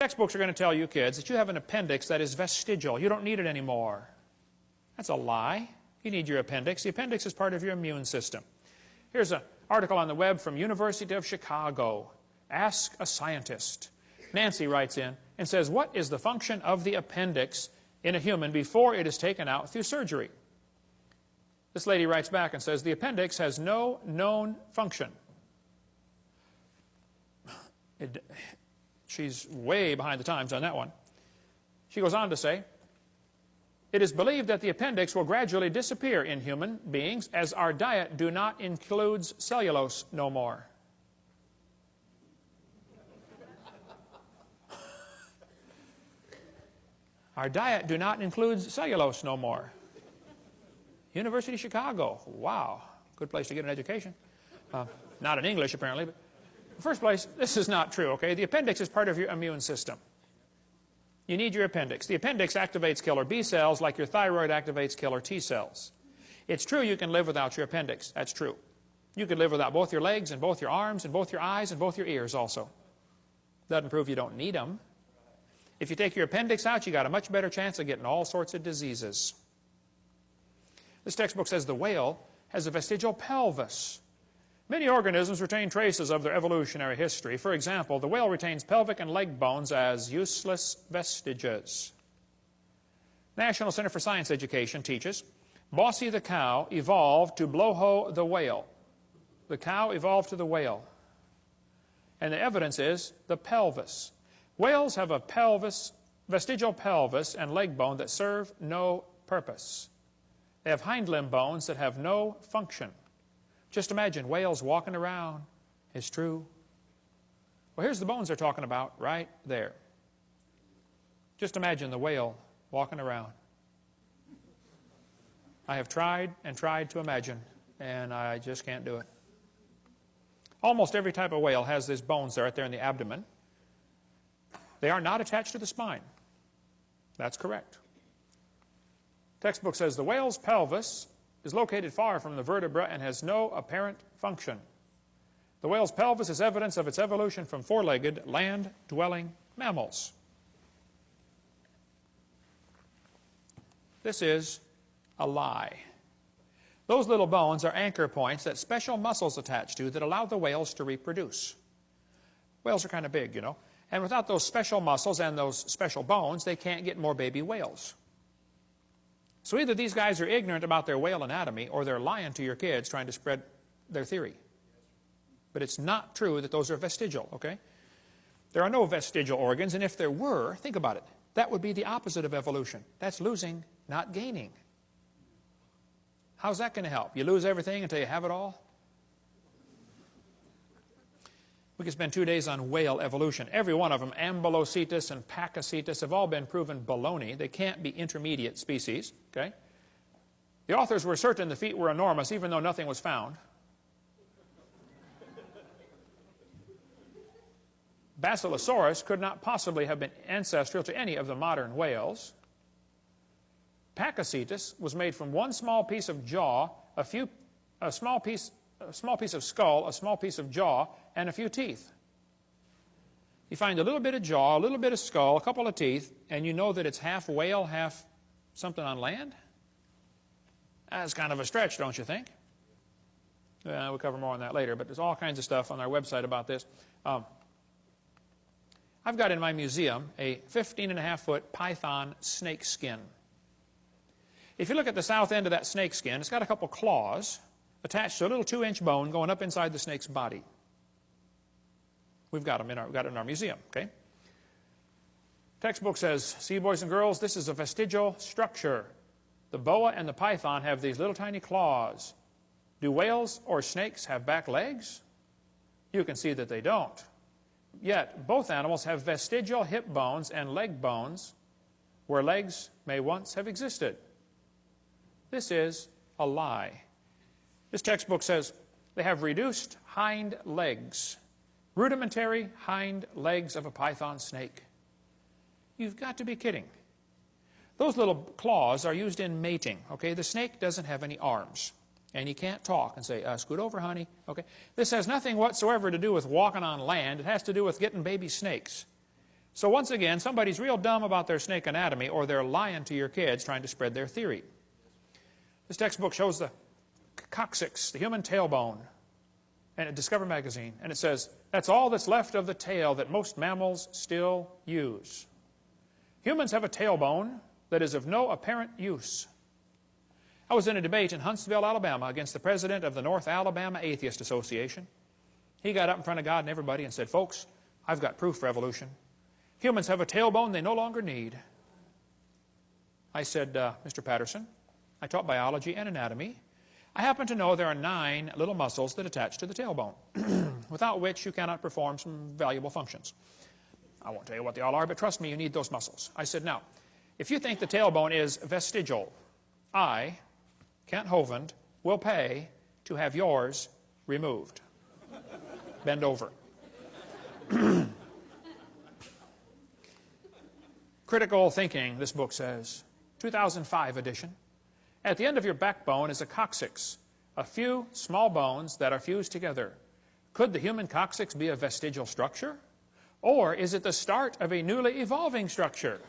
textbooks are going to tell you kids that you have an appendix that is vestigial. You don't need it anymore. That's a lie. You need your appendix. The appendix is part of your immune system. Here's an article on the web from University of Chicago. Ask a scientist. Nancy writes in and says, what is the function of the appendix in a human before it is taken out through surgery? This lady writes back and says, the appendix has no known function. She's way behind the times on that one. She goes on to say, it is believed that the appendix will gradually disappear in human beings as our diet do not includes cellulose no more. Our diet do not include cellulose no more. University of Chicago. Wow. Good place to get an education. Not in English, apparently. But in the first place, this is not true, okay? The appendix is part of your immune system. You need your appendix. The appendix activates killer B cells like your thyroid activates killer T cells. It's true you can live without your appendix. That's true. You could live without both your legs and both your arms and both your eyes and both your ears also. Doesn't prove you don't need them. If you take your appendix out, you got a much better chance of getting all sorts of diseases. This textbook says the whale has a vestigial pelvis. Many organisms retain traces of their evolutionary history. For example, the whale retains pelvic and leg bones as useless vestiges. National Center for Science Education teaches, Bossy the cow evolved to blowho the whale. The cow evolved to the whale. And the evidence is the pelvis. Whales have a pelvis, vestigial pelvis and leg bone that serve no purpose. They have hind limb bones that have no function. Just imagine whales walking around. It's true. Well, here's the bones they're talking about right there. Just imagine the whale walking around. I have tried and tried to imagine, and I just can't do it. Almost every type of whale has these bones right there in the abdomen. They are not attached to the spine. That's correct. Textbook says the whale's pelvis is located far from the vertebra and has no apparent function. The whale's pelvis is evidence of its evolution from four-legged, land-dwelling mammals. This is a lie. Those little bones are anchor points that special muscles attach to that allow the whales to reproduce. Whales are kind of big, you know. And without those special muscles and those special bones, they can't get more baby whales. So either these guys are ignorant about their whale anatomy or they're lying to your kids trying to spread their theory. But it's not true that those are vestigial, okay? There are no vestigial organs, and if there were, think about it, that would be the opposite of evolution. That's losing, not gaining. How's that going to help? You lose everything until you have it all? We could spend 2 days on whale evolution. Every one of them, Ambulocetus and Pakicetus, have all been proven baloney. They can't be intermediate species, okay? The authors were certain the feet were enormous, even though nothing was found. Basilosaurus could not possibly have been ancestral to any of the modern whales. Pakicetus was made from one small piece of jaw, a small piece of skull, a small piece of jaw, and a few teeth. You find a little bit of jaw, a little bit of skull, a couple of teeth, and you know that it's half whale, half something on land? That's kind of a stretch, don't you think? We'll cover more on that later, but there's all kinds of stuff on our website about this. I've got in my museum a 15.5-foot python snake skin. If you look at the south end of that snake skin, it's got a couple claws attached to a little 2-inch bone going up inside the snake's body. We've got them got it in our museum, okay? Textbook says, see, boys and girls, this is a vestigial structure. The boa and the python have these little tiny claws. Do whales or snakes have back legs? You can see that they don't. Yet, both animals have vestigial hip bones and leg bones where legs may once have existed. This is a lie. This textbook says they have reduced hind legs, rudimentary hind legs of a python snake. You've got to be kidding. Those little claws are used in mating, okay? The snake doesn't have any arms, and you can't talk and say, scoot over, honey, okay? This has nothing whatsoever to do with walking on land. It has to do with getting baby snakes. So once again, somebody's real dumb about their snake anatomy, or they're lying to your kids trying to spread their theory. This textbook shows the coccyx, the human tailbone, and Discover magazine, and it says, that's all that's left of the tail that most mammals still use. Humans have a tailbone that is of no apparent use. I was in a debate in Huntsville, Alabama, against the president of the North Alabama Atheist Association. He got up in front of God and everybody and said, folks, I've got proof for evolution. Humans have a tailbone they no longer need. I said, Mr. Patterson, I taught biology and anatomy. I happen to know there are 9 little muscles that attach to the tailbone, without which you cannot perform some valuable functions. I won't tell you what they all are, but trust me, you need those muscles. I said, now, if you think the tailbone is vestigial, I, Kent Hovind, will pay to have yours removed. Bend over. Critical thinking, this book says, 2005 edition. At the end of your backbone is a coccyx, a few small bones that are fused together. Could the human coccyx be a vestigial structure? Or is it the start of a newly evolving structure?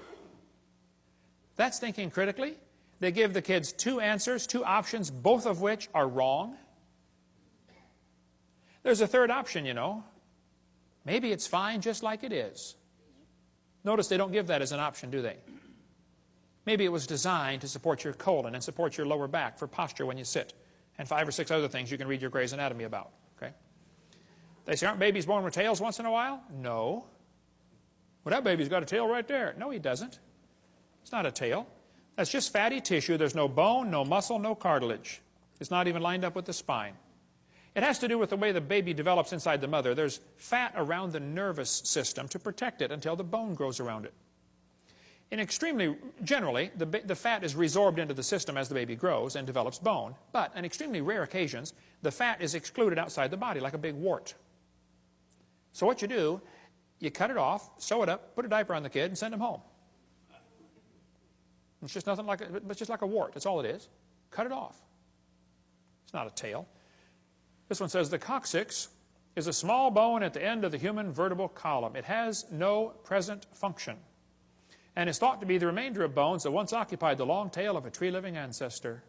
That's thinking critically. They give the kids 2 answers, 2 options, both of which are wrong. There's a third option, you know. Maybe it's fine just like it is. Notice they don't give that as an option, do they? Maybe it was designed to support your colon and support your lower back for posture when you sit, and 5 or 6 other things you can read your Gray's Anatomy about. Okay? They say, aren't babies born with tails once in a while? No. Well, that baby's got a tail right there. No, he doesn't. It's not a tail. That's just fatty tissue. There's no bone, no muscle, no cartilage. It's not even lined up with the spine. It has to do with the way the baby develops inside the mother. There's fat around the nervous system to protect it until the bone grows around it. Generally, the fat is resorbed into the system as the baby grows and develops bone. But on extremely rare occasions, the fat is excluded outside the body like a big wart. So what you do, you cut it off, sew it up, put a diaper on the kid, and send him home. It's just nothing like it's just like a wart. That's all it is. Cut it off. It's not a tail. This one says the coccyx is a small bone at the end of the human vertebral column. It has no present function, and is thought to be the remainder of bones that once occupied the long tail of a tree-living ancestor.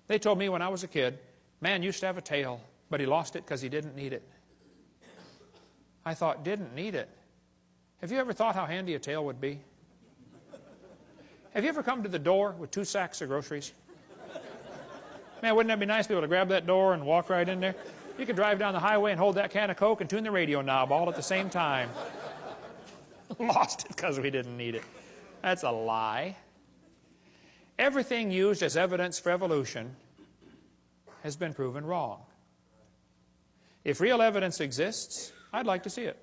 They told me when I was a kid, man used to have a tail, but he lost it because he didn't need it. I thought, didn't need it. Have you ever thought how handy a tail would be? Have you ever come to the door with 2 sacks of groceries? Man, wouldn't that be nice to be able to grab that door and walk right in there? You could drive down the highway and hold that can of Coke and tune the radio knob all at the same time. Lost it because we didn't need it. That's a lie. Everything used as evidence for evolution has been proven wrong. If real evidence exists, I'd like to see it.